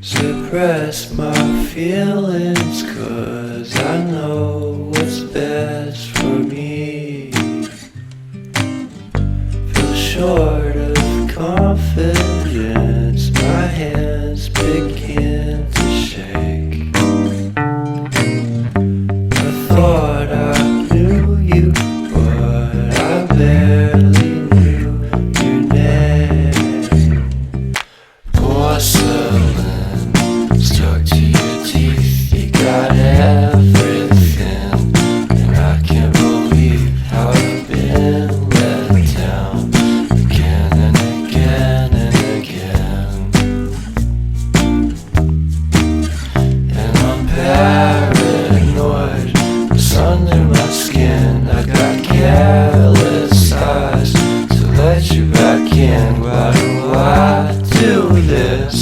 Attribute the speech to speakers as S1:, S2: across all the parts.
S1: Suppress my feelings, 'cause I know what's best for me. Feel short of confidence, my hands begin to shake. I thought I knew you, but I barely knew your name. Porcelain stuck to your teeth, you got everything, and I can't believe how I've been let down again and again and again. And I'm paranoid, what's under my skin? I got careless eyes to let you back in. Why do I do this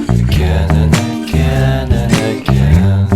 S1: again and again and again?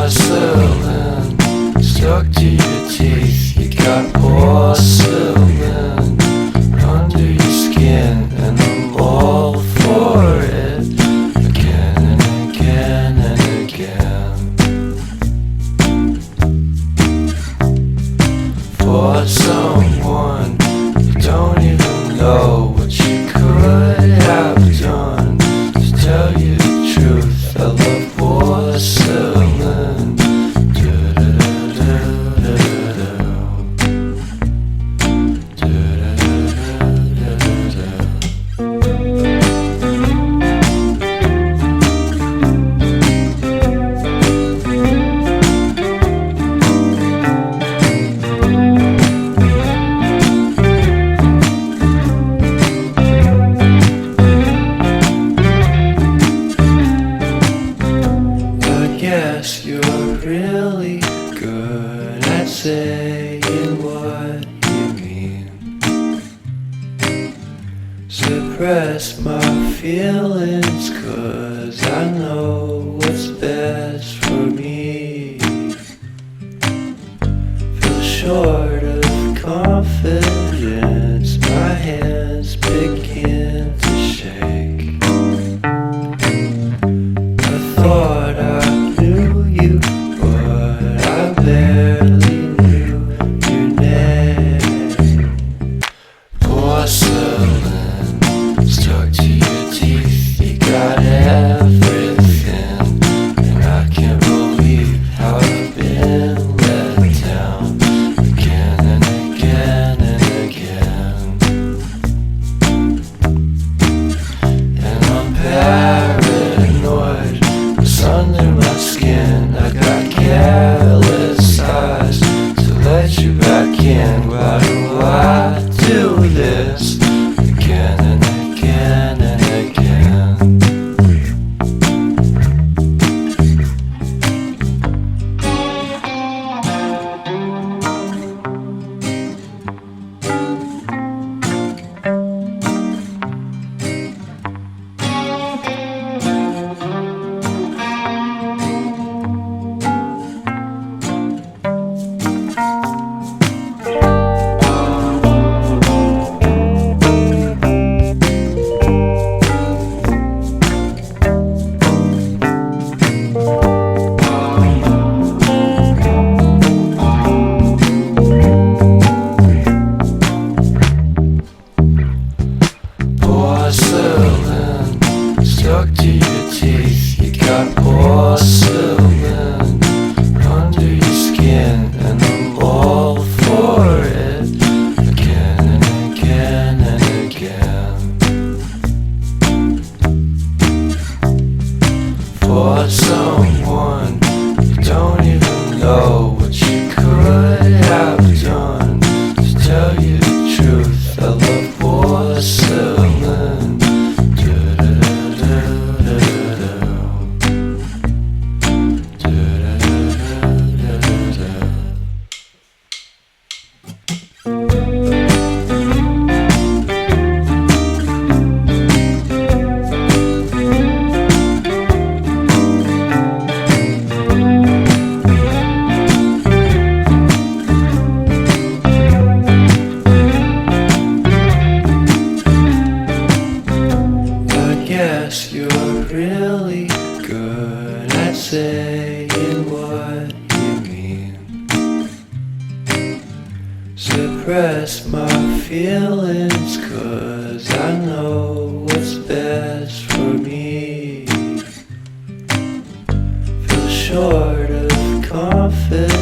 S1: Porcelain stuck to your teeth, you got porcelain under your skin, and I'm all for it again and again and again. For someone you don't even know what you could have done. To tell you the truth, I love porcelain. Yes, you're really good at saying what you mean. Suppress my feelings, 'cause I know what's best for me. Feel short of confidence, my hands begin to shake. I thought I knew you, but I barely knew your name. Porcelain stuck to your teeth, you got everything, and I can't believe how I've been let down again and again and again. And I'm paranoid, what's under my skin? I got careless eyes to let you back in. Why do I do this again and again and again? Porcelain stuck to your teeth, you got porcelain under your skin, and I'm all for it again and again and again. For someone saying what you mean. Suppress my feelings, 'cause I know what's best for me. Feel short of confidence,